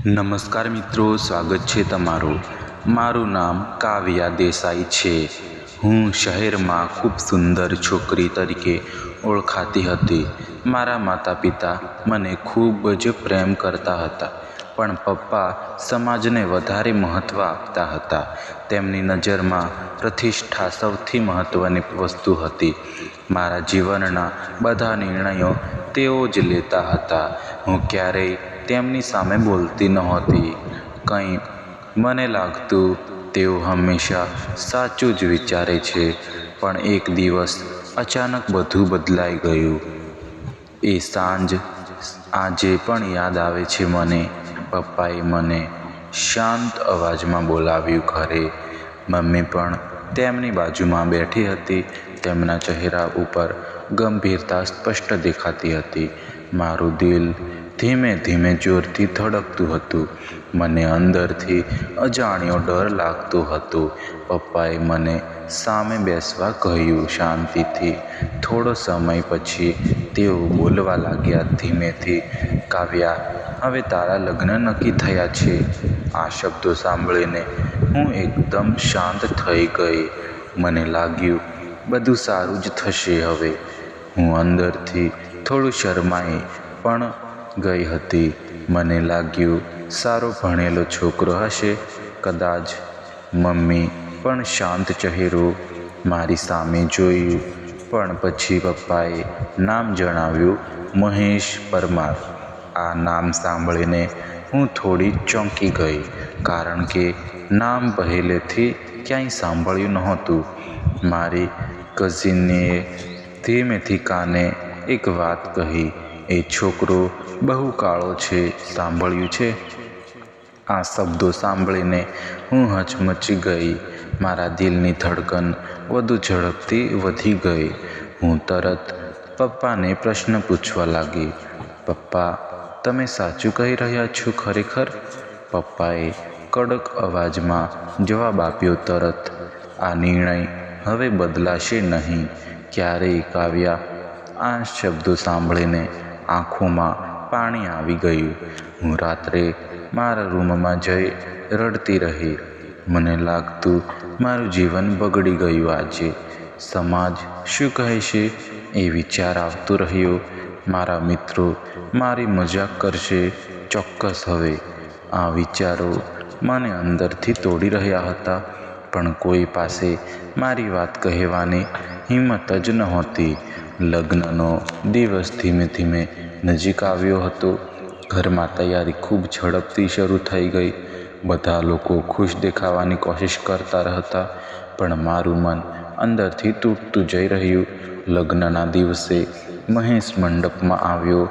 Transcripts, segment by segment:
નમસ્કાર મિત્રો, સ્વાગત છે તમારું. મારું નામ કાવ્યા દેસાઈ છે. હું શહેરમાં ખૂબ સુંદર છોકરી તરીકે ઓળખાતી હતી. મારા માતા પિતા મને ખૂબ જ પ્રેમ કરતા હતા, પણ પપ્પા સમાજને વધારે મહત્ત્વ આપતા હતા. તેમની નજરમાં પ્રતિષ્ઠા સૌથી મહત્ત્વની વસ્તુ હતી. મારા જીવનના બધા નિર્ણયો તેઓ જ લેતા હતા. હું ક્યારેય તેમની સામે બોલતી નહોતી. કંઈ મને લાગતું તેઓ હંમેશા સાચું જ વિચારે છે. પણ એક દિવસ અચાનક બધું બદલાઈ ગયું. એ સાંજ આજે પણ યાદ આવે છે મને. પપ્પાએ મને શાંત અવાજમાં બોલાવ્યું ઘરે. મમ્મી પણ તેમની બાજુમાં બેઠી હતી. તેમના ચહેરા ઉપર ગંભીરતા સ્પષ્ટ દેખાતી હતી. મારું દિલ ધીમે ધીમે જોરથી ધડકતું હતું. મને અંદરથી અજાણ્યો ડર લાગતો હતો. પપ્પાએ મને સામે બેસવા કહ્યું, શાંતિથી. થોડો સમય પછી તેઓ બોલવા લાગ્યા ધીમેથી, કાવ્યા, હવે તારા લગ્ન નક્કી થયા છે. આ શબ્દો સાંભળીને હું એકદમ શાંત થઈ ગઈ. મને લાગ્યું બધું સારું જ થશે હવે. હું અંદરથી થોડું શરમાઈ પણ ગઈ હતી. મને લાગ્યું સારો ભણેલો છોકરો હશે કદાચ. મમ્મી પણ શાંત ચહેરો મારી સામે જોયું. પણ પછી પપ્પાએ નામ જણાવ્યું, મહેશ પરમાર. આ નામ સાંભળીને હું થોડી ચોંકી ગઈ, કારણ કે નામ પહેલેથી ક્યાંય સાંભળ્યું નહોતું. મારી કઝિને ધીમેથી કાને એક વાત કહી, એ છોકરો બહુ કાળો છે, સાંભળ્યું છે? આ શબ્દો સાંભળીને હું હચમચી ગઈ. મારા દિલની ધડકન વધુ ઝડપથી વધી ગઈ. હું તરત પપ્પાને પ્રશ્ન પૂછવા લાગી, પપ્પા, તમે સાચું કહી રહ્યા છો ખરેખર? પપ્પાએ કડક અવાજમાં જવાબ આપ્યો તરત, આ નિર્ણય હવે બદલાશે નહીં ક્યારેય કાવ્યા. આ શબ્દો સાંભળીને આંખોમાં પાણી આવી ગયું. હું રાત્રે મારા રૂમમાં જઈ રડતી રહી. મને લાગતું મારું જીવન બગડી ગયું આજે. સમાજ શું કહેશે એ વિચાર આવતો રહ્યો. મારા મિત્રો મારી મજાક કરશે ચોક્કસ. હવે આ વિચારો મને અંદરથી તોડી રહ્યા હતા, પણ કોઈ પાસે મારી વાત કહેવાની હિંમત જ નહોતી. લગ્નનો દિવસ ધીમે ધીમે નજીક આવ્યો હતો. ઘરમાં તૈયારી ખૂબ ઝડપથી શરૂ થઈ ગઈ. બધા લોકો ખુશ દેખાવાની કોશિશ કરતા હતા, પણ મારું મન અંદરથી તૂટતું જઈ રહ્યું. લગ્નના દિવસે મહેશ મંડપમાં આવ્યો.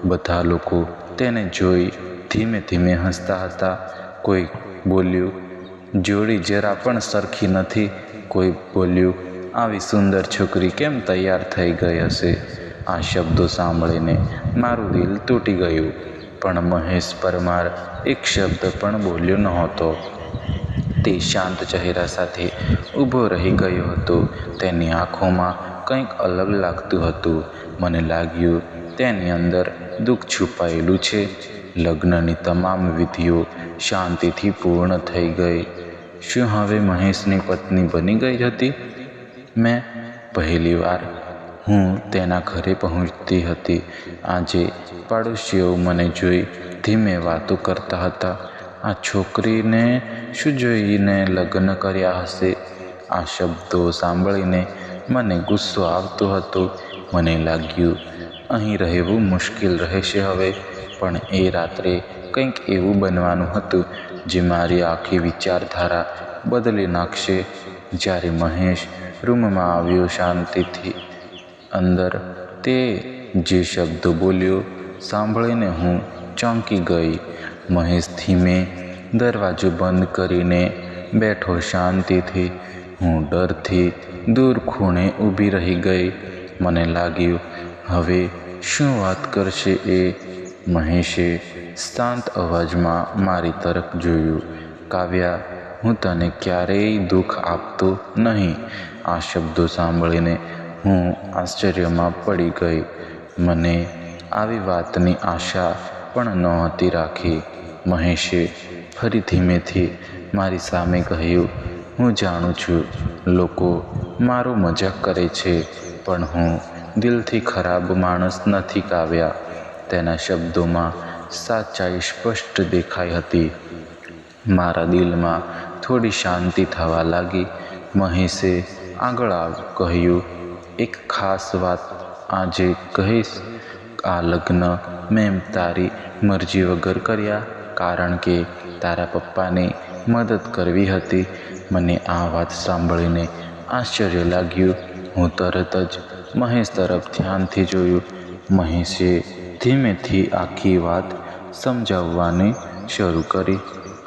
બધા લોકો તેને જોઈ ધીમે ધીમે હસતા હતા. કોઈ બોલ્યું, જોડી જરા પણ સરખી નથી. કોઈ બોલ્યું, આવી સુંદર છોકરી કેમ તૈયાર થઈ ગઈ હશે? આ શબ્દો સાંભળીને મારું દિલ તૂટી ગયું. પણ મહેશ પરમાર એક શબ્દ પણ બોલ્યો નહોતો. તે શાંત ચહેરા સાથે ઊભો રહી ગયો હતો. તેની આંખોમાં કંઈક અલગ લાગતું હતું. મને લાગ્યું તેની અંદર દુઃખ છુપાયેલું છે. લગ્નની તમામ વિધિઓ શાંતિથી પૂર્ણ થઈ ગઈ. શું હવે મહેશની પત્ની બની ગઈ હતી? મેં પહેલીવાર હું તેના ઘરે પહોંચતી હતી. આજે પાડોશીઓ મને જોઈ ધીમે વાતો કરતા હતા. આ છોકરીને શું જોઈને લગ્ન કર્યા હશે? આ શબ્દો સાંભળીને મને ગુસ્સો આવતો હતો. મને લાગ્યું અહીં રહેવું મુશ્કેલ રહેશે હવે. પણ એ રાત્રે કંઈક એવું બનવાનું હતું જે મારી આખી વિચારધારા બદલી નાખશે. જ્યારે મહેશ રૂમમાં આવ્યો શાંતિથી અંદર, તે જે શબ્દો બોલ્યો સાંભળીને હું ચોંકી ગઈ. મહેશ ધીમે દરવાજો બંધ કરીને બેઠો શાંતિથી. હું ડરથી દૂર ખૂણે ઊભી રહી ગઈ. મને લાગ્યું હવે શું વાત કરશે એ? મહેશે શાંત અવાજમાં મારી તરફ જોયું, કાવ્યા, હું તને ક્યારેય દુઃખ આપતો નહીં. આ શબ્દો સાંભળીને હું આશ્ચર્યમાં પડી ગઈ. મને આવી વાતની આશા પણ નહોતી રાખી. મહેશે ફરી ધીમેથી મારી સામે કહ્યું, હું જાણું છું લોકો મારો મજાક કરે છે, પણ હું દિલથી ખરાબ માણસ નથી કાવ્યા. તેના શબ્દોમાં સાચ્ચાઈ સ્પષ્ટ દેખાઈ હતી. મારા દિલમાં થોડી શાંતિ થવા લાગી. મહેશે આગળ કહ્યું, એક ખાસ વાત આજે કહીશ. આ લગ્ન મેં તારી મરજી વગર કર્યા, કારણ કે તારા પપ્પાને મદદ કરવી હતી. મને આ વાત સાંભળીને આશ્ચર્ય લાગ્યું. હું તરત જ મહેશ તરફ ધ્યાનથી જોયું. મહેશે ધીમેથી આખી વાત સમજાવવાની શરૂ કરી.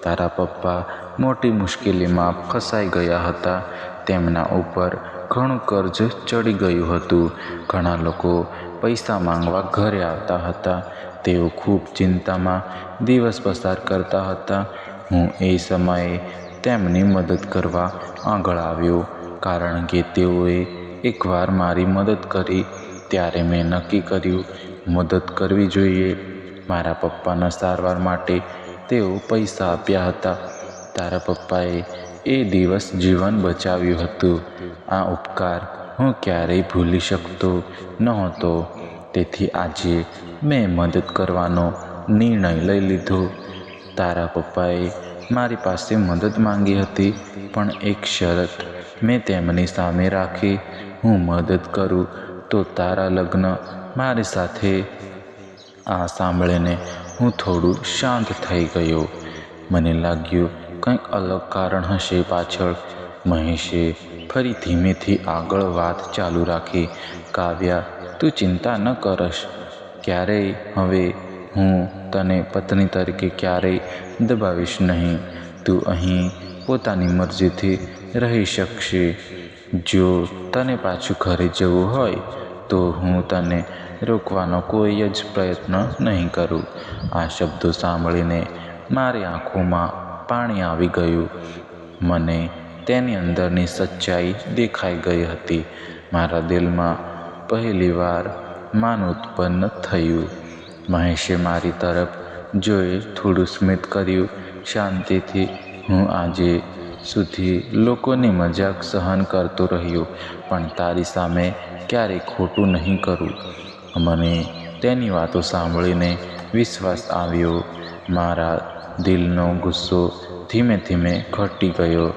તારા પપ્પા મોટી મુશ્કેલીમાં ફસાઈ ગયા હતા. તેમના ઉપર ઘણું કર્જ ચડી ગયું હતું. ઘણા લોકો પૈસા માંગવા ઘરે આવતા હતા. તેઓ ખૂબ ચિંતામાં દિવસ પસાર કરતા હતા. હું એ સમયે તેમની મદદ કરવા આગળ આવ્યો, કારણ કે તેઓએ એકવાર મારી મદદ કરી ત્યારે મેં નક્કી કર્યું મદદ કરવી જોઈએ. મારા પપ્પાના સારવાર માટે તેઓ પૈસા આપ્યા હતા. તારા પપ્પાએ એ દિવસ જીવન બચાવ્યું હતું. આ ઉપકાર હું ક્યારેય ભૂલી શકતો નહોતો. તેથી આજે મેં મદદ કરવાનો નિર્ણય લઈ લીધો. તારા પપ્પાએ મારી પાસે મદદ માંગી હતી, પણ એક શરત મેં તેમની સામે રાખી. હું મદદ કરું તો તારા લગ્ન મારી સાથે. આ સાંભળીને હું થોડું શાંત થઈ ગયો. મને લાગ્યું કંઈક અલગ કારણ હશે પાછળ. મહેશે ફરી ધીમેથી આગળ વાત ચાલુ રાખી. કાવ્યા, તું ચિંતા ન કરશ ક્યારેય. હવે હું તને પત્ની તરીકે ક્યારેય દબાવીશ નહીં. તું અહીં પોતાની મરજીથી રહી શકશે. જો તને પાછું ઘરે જવું હોય તો હું તને રોકવાનો કોઈ જ પ્રયત્ન નહીં કરું. આ શબ્દો સાંભળીને મારી આંખોમાં પાણી આવી ગયું. મને તેની અંદરની સચ્ચાઈ દેખાઈ ગઈ હતી. મારા દિલમાં પહેલીવાર માન ઉત્પન્ન થયું. મહેશે મારી તરફ જોઈ થોડું સ્મિત કર્યું. શાંતિથી. હું આજે સુધી લોકોની મજાક સહન કરતો રહ્યો, પણ તારી સામે ક્યારેય ખોટું નહીં કરું. મને તેની વાતો સાંભળીને વિશ્વાસ આવ્યો. મારા દિલનો ગુસ્સો ધીમે ધીમે ઘટી ગયો.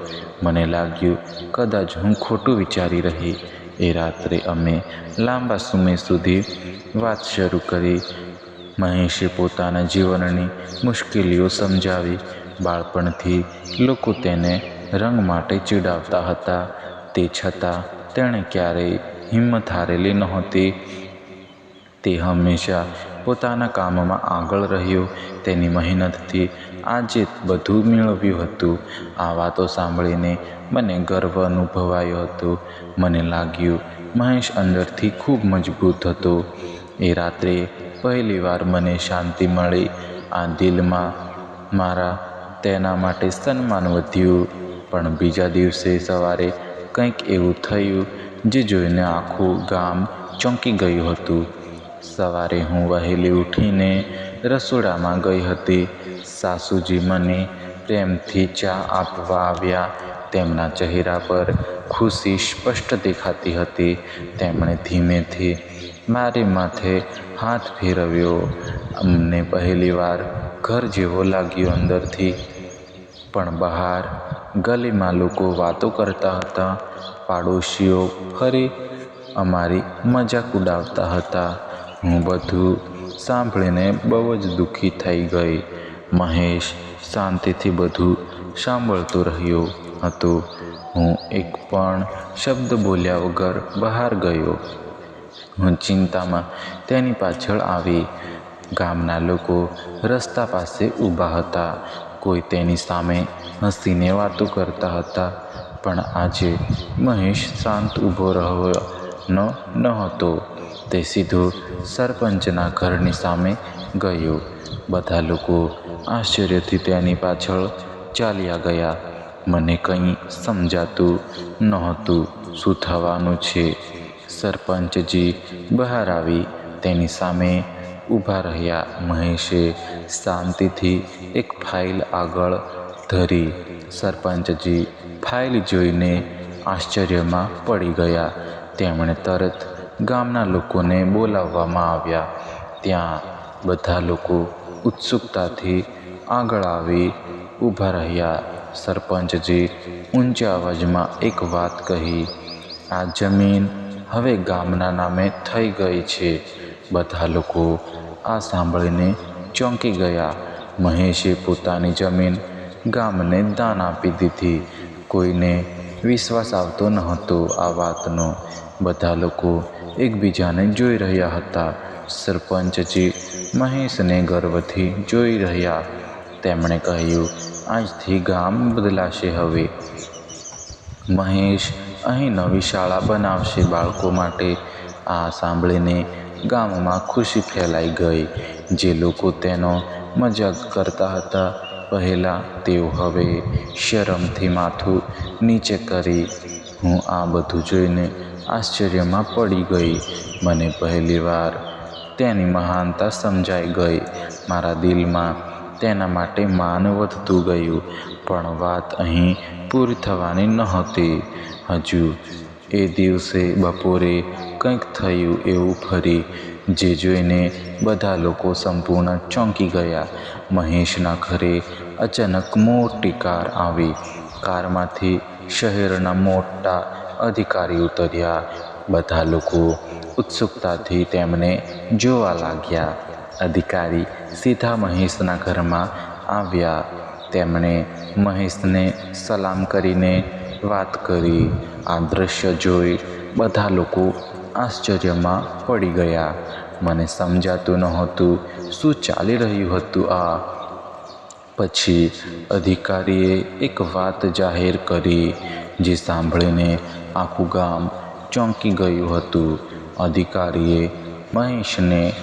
મને લાગ્યું કદાચ હું ખોટું વિચારી રહી. એ રાત્રે અમે લાંબા સમય સુધી વાત શરૂ કરી. મહેશે પોતાના જીવનની મુશ્કેલીઓ સમજાવી. બાળપણથી લોકો તેને રંગ માટે ચીડાવતા હતા. તે છતાં તેણે ક્યારેય હિંમત હારેલી નહોતી. તે હંમેશા પોતાના કામમાં આગળ રહ્યો. તેની મહેનતથી આજે બધું મેળવ્યું હતું. આ વાતો સાંભળીને મને ગર્વ અનુભવાયો હતો. મને લાગ્યું મહેશ અંદરથી ખૂબ મજબૂત હતો. એ રાત્રે પહેલીવાર મને શાંતિ મળી. આ દિલમાં મારા તેના માટે સન્માન વધ્યું. પણ બીજા દિવસે સવારે કંઈક એવું થયું જે જોઈને આખું ગામ ચોંકી ગયું હતું. સવારે હું વહેલી ઉઠીને રસોડામાં ગઈ હતી. સાસુજી મને પ્રેમથી ચા આપવા આવ્યા. તેમના ચહેરા પર ખુશી સ્પષ્ટ દેખાતી હતી. તેમણે ધીમેથી મારી માથે હાથ ફેરવ્યો. અમને પહેલીવાર ઘર જેવો લાગ્યો અંદરથી. પણ બહાર ગલીમાં લોકો વાતો કરતા હતા. પાડોશીઓ ફરી અમારી મજાક ઉડાવતા હતા. હું બધું સાંભળીને બહુ જ દુઃખી થઈ ગઈ. મહેશ શાંતિથી બધું સાંભળતો રહ્યો હતો. હું એક પણ શબ્દ બોલ્યા વગર બહાર ગયો. હું ચિંતામાં તેની પાછળ આવી. ગામના લોકો રસ્તા પાસે ઊભા હતા. કોઈ તેની સામે હસીને વાતો કરતા હતા. પણ આજે મહેશ શાંત ઊભો રહ્યો નહોતો. તે સીધો સરપંચના ઘરની સામે ગયો. બધા લોકો આશ્ચર્યથી તેની પાછળ ચાલ્યા ગયા. મને કંઈ સમજાતું નહોતું શું થવાનું છે. સરપંચજી બહાર આવી તેની સામે ઊભા રહ્યા. મહેશે શાંતિથી એક ફાઇલ આગળ ધરી. સરપંચજી ફાઇલ જોઈને આશ્ચર્યમાં પડી ગયા. તેમણે તરત ગામના લોકોને બોલાવવામાં આવ્યા. ત્યાં બધા લોકો ઉત્સુકતાથી આગળ આવી ઊભા રહ્યા. સરપંચજી ઊંચા અવાજમાં એક વાત કહી, "આ જમીન હવે ગામના નામે થઈ ગઈ છે." બધા લોકો આ સાંભળીને ચોંકી ગયા. મહેશે પોતાની જમીન ગામને દાન આપી દીધી. કોઈને વિશ્વાસ આવતો ન હતો આ વાતનો. બધા લોકો એકબીજાને જોઈ રહ્યા હતા. સરપંચજી મહેશને ગર્વથી જોઈ રહ્યા. તેમણે કહ્યું, "આજથી ગામ બદલાશે હવે. મહેશ અહીં નવી શાળા બનાવશે બાળકો માટે." આ સાંભળીને ગામમાં ખુશી ફેલાઈ ગઈ. જે લોકો તેનો મજાક કરતા હતા પહેલાં, તેઓ હવે શરમથી માથું નીચે કરી. હું આ બધું જોઈને આશ્ચર્યમાં પડી ગઈ. મને પહેલીવાર તેની મહાનતા સમજાઈ ગઈ. મારા દિલમાં તેના માટે માન વધતું ગયું. પણ વાત અહીં પૂરી થવાની નહોતી. હજુ એ દિવસે બપોરે કંઈક થયું એવું ફરી, જે જોઈને બધા લોકો સંપૂર્ણ ચોંકી ગયા. મહેશના ઘરે અચાનક મોટી કાર આવી. કારમાંથી શહેરના મોટા અધિકારી ઉતર્યા. બધા લોકો ઉત્સુકતાથી તેમને જોવા લાગ્યા. અધિકારી સીધા મહેશના ઘરમાં આવ્યા. તેમણે મહેશને સલામ કરીને વાત કરી. આ દ્રશ્ય જોઈ બધા લોકો આશ્ચર્યમાં પડી ગયા. મને સમજાતું નહોતું શું ચાલી રહ્યું હતું. પછી અધિકારીએ એક વાત જાહેર કરી, જે સાંભળીને આખું ગામ ચોંકી ગયું હતું. અધિકારીએ મહેશને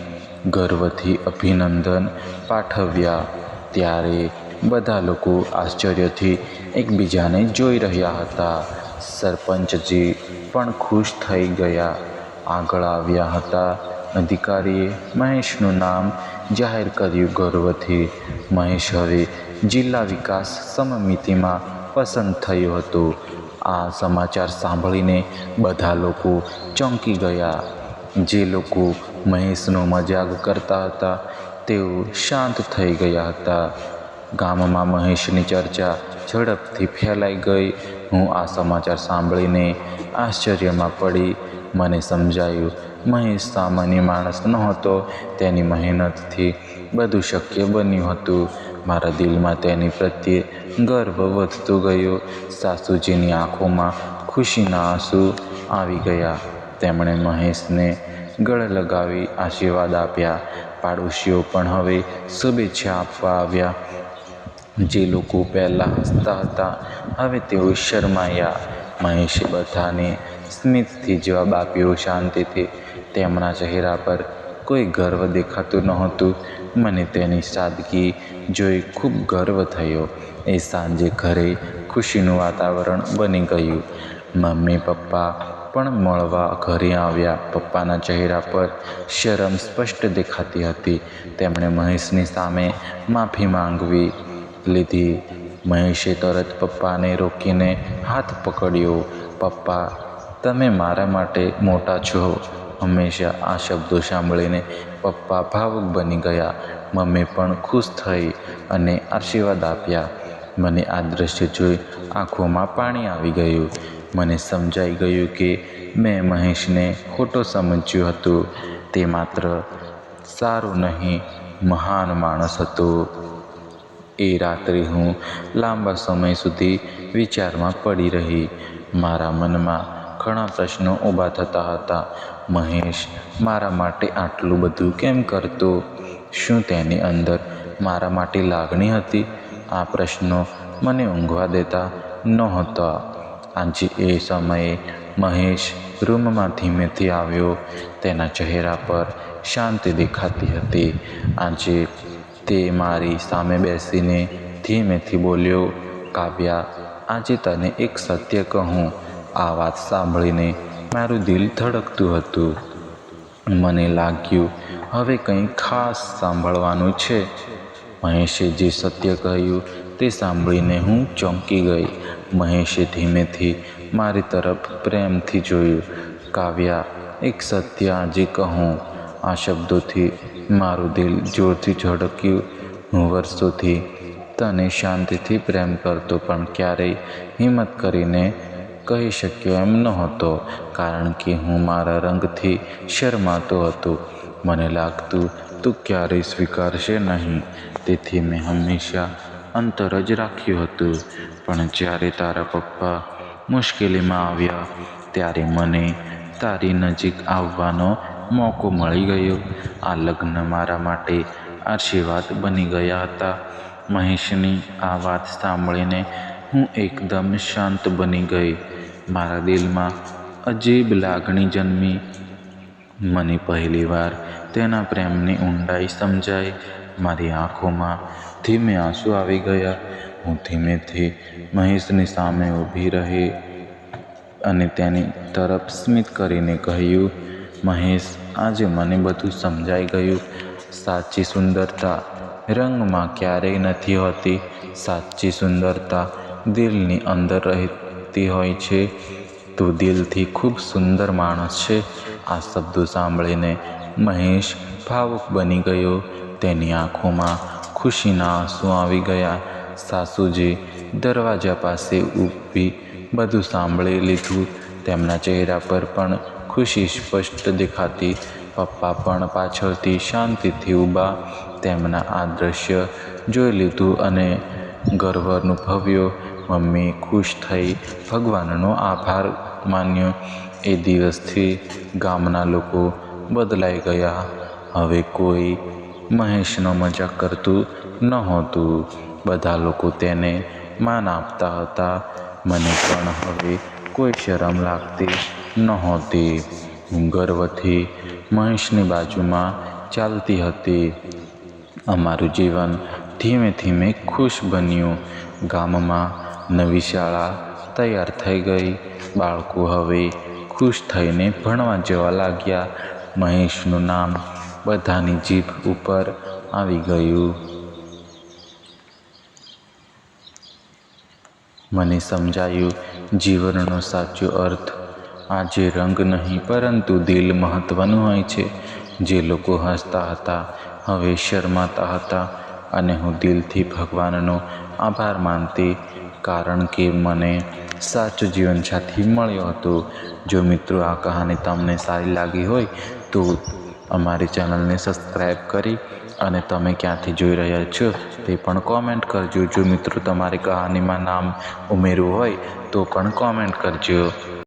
ગર્વથી અભિનંદન પાઠવ્યા. ત્યારે બધા લોકો આશ્ચર્યથી એકબીજાને જોઈ રહ્યા હતા. સરપંચજી પણ ખુશ થઈ ગયા. આગળ આવ્યા હતા. અધિકારીએ મહેશનું નામ જાહેર કર્યું ગર્વથી. મહેશ હવે જિલ્લા વિકાસ સમિતિમાં પસંદ થયો હતો. આ સમાચાર સાંભળીને બધા લોકો ચોંકી ગયા. જે લોકો મહેશનો મજાક કરતા હતા તેઓ શાંત થઈ ગયા હતા. ગામમાં મહેશની ચર્ચા ઝડપથી ફેલાઈ ગઈ. હું આ સમાચાર સાંભળીને આશ્ચર્યમાં પડી. મને સમજાયું, મહેશ સામાન્ય માણસ નહોતો. તેની મહેનતથી બધું શક્ય બન્યું હતું. મારા દિલમાં તેની પ્રત્યે ગર્વ વધતો ગયો. સાસુજીની આંખોમાં ખુશીના આંસુ આવી ગયા. તેમણે મહેશને ગળે લગાવી આશીર્વાદ આપ્યા. પાડોશીઓ પણ હવે શુભેચ્છા આપવા આવ્યા. જે લોકો પહેલાં હસતા હતા હવે તેઓ શરમાયા. મહેશે બધાને સ્મિતથી જવાબ આપ્યો, શાંતિથી. તેમના ચહેરા પર કોઈ ગર્વ દેખાતું નહોતું. મને તેની સાદગી જોઈ ખૂબ ગર્વ થયો. એ સાંજે ઘરે ખુશીનું વાતાવરણ બની ગયું. મમ્મી પપ્પા પણ મળવા ઘરે આવ્યા. પપ્પાના ચહેરા પર શરમ સ્પષ્ટ દેખાતી હતી. તેમણે મહેશની સામે માફી માંગવી લીધી. મહેશે તરત પપ્પાને રોકીને હાથ પકડ્યો. "પપ્પા, તમે મારા માટે મોટા છો." હંમેશા આ શબ્દો સાંભળીને પપ્પા ભાવુક બની ગયા. મમ્મી પણ ખુશ થઈ અને આશીર્વાદ આપ્યા. મને આ દ્રશ્ય જોઈ આંખોમાં પાણી આવી ગયું. મને સમજાઈ ગયું કે મેં મહેશને ખોટો સમજ્યો હતો. તે માત્ર સારો નહીં, મહાન માણસ હતો. એ રાત્રે હું લાંબા સમય સુધી વિચારમાં પડી રહી. મારા મનમાં ઘણા પ્રશ્નો ઊભા થતા હતા. મહેશ મારા માટે આટલું બધું કેમ કરતો? શું તેની અંદર મારા માટે લાગણી હતી? આ પ્રશ્નો મને ઊંઘવા દેતા નહોતા. આજે એ સમયે મહેશ રૂમમાં ધીમેથી આવ્યો. તેના ચહેરા પર શાંતિ દેખાતી હતી. આજે તે મારી સામે બેસીને ધીમેથી બોલ્યો, "કાવ્યા, આજે તને એક સત્ય કહું." આ વાત સાંભળીને મારું દિલ ધડકતું હતું. મને લાગ્યું હવે કંઈ ખાસ સાંભળવાનું છે. મહેશે જે સત્ય કહ્યું તે સાંભળીને હું ચોંકી ગઈ. મહેશે ધીમેથી મારી તરફ પ્રેમથી જોયું. કાવ્યા, એક સત્ય આજે કહું. આ શબ્દોથી મારું દિલ જોરથી ધડક્યું. હું વર્ષોથી તને શાંતિથી પ્રેમ કરતો, પણ ક્યારેય હિંમત કરીને કહી શક્યો એમ નહોતો, કારણ કે હું મારા રંગથી શરમાતો હતો. મને લાગતું તું ક્યારેય સ્વીકારશે નહીં, તેથી મેં હંમેશા અંતર જ રાખ્યું હતું. પણ જ્યારે તારા પપ્પા મુશ્કેલીમાં આવ્યા ત્યારે મને તારી નજીક આવવાનો મોકો મળી ગયો. આ લગ્ન મારા માટે આશીર્વાદ બની ગયા હતા. મહેશની આ વાત સાંભળીને હું એકદમ શાંત બની ગઈ. મારા દિલમાં અજીબ લાગણી જન્મી. મને પહેલીવાર તેના પ્રેમની ઊંડાઈ સમજાઈ. મારી આંખોમાં ધીમે આંસુ આવી ગયા. હું ધીમેથી મહેશની સામે ઊભી રહી અને તેની તરફ સ્મિત કરીને કહ્યું, મહેશ, આજે મને બધું સમજાઈ ગયું. સાચી સુંદરતા રંગમાં ક્યારેય નથી હોતી. સાચી સુંદરતા દિલની અંદર રહેતી હોય છે. તું દિલથી ખૂબ સુંદર માણસ છે. આ શબ્દો સાંભળીને મહેશ ભાવુક બની ગયો. તેની આંખોમાં ખુશીના આંસુ આવી ગયા. સાસુજી દરવાજા પાસે ઊભી બધું સાંભળી લીધું. તેમના ચહેરા પર પણ ખુશી સ્પષ્ટ દેખાતી. પપ્પા પણ પાછળથી શાંતિથી ઊભા. તેમના આ દ્રશ્ય જોઈ લીધું અને ગર્વ અનુભવ્યો. મમ્મી ખુશ થઈ ભગવાનનો આભાર માન્યો. એ દિવસથી ગામના લોકો બદલાઈ ગયા. હવે કોઈ મહેશનો મજાક કરતું નહોતું. બધા લોકો તેને માન આપતા હતા. મને પણ હવે કોઈ શરમ લાગતી નહોતી. હું ગર્વથી મહેશની બાજુમાં ચાલતી હતી. અમારું જીવન ધીમે ધીમે ખુશ બન્યું. ગામમાં નવી શાળા તૈયાર થઈ ગઈ. બાળકો હવે ખુશ થઈને ભણવા જવા લાગ્યા. મહેશનું નામ બધાની જીભ ઉપર આવી ગયું. મને સમજાયું, જીવનનો સાચો અર્થ આજે રંગ નહીં પરંતુ દિલ મહત્વનું હોય છે. જે લોકો હસતા હતા હવે શરમાતા હતા અને હું દિલથી ભગવાનનો આભાર માનતી, કારણ કે મને સાચો જીવનસાથી મળ્યો હતો. જો મિત્રો આ કહાની તમને સારી લાગી હોય તો અમારી ચેનલને સબસ્ક્રાઈબ કરી અને તમે ક્યાંથી જોઈ રહ્યા છો તે પણ કોમેન્ટ કરજો. જો મિત્રો તમારી કહાનીમાં નામ ઉમેરવું હોય તો પણ કોમેન્ટ કરજો.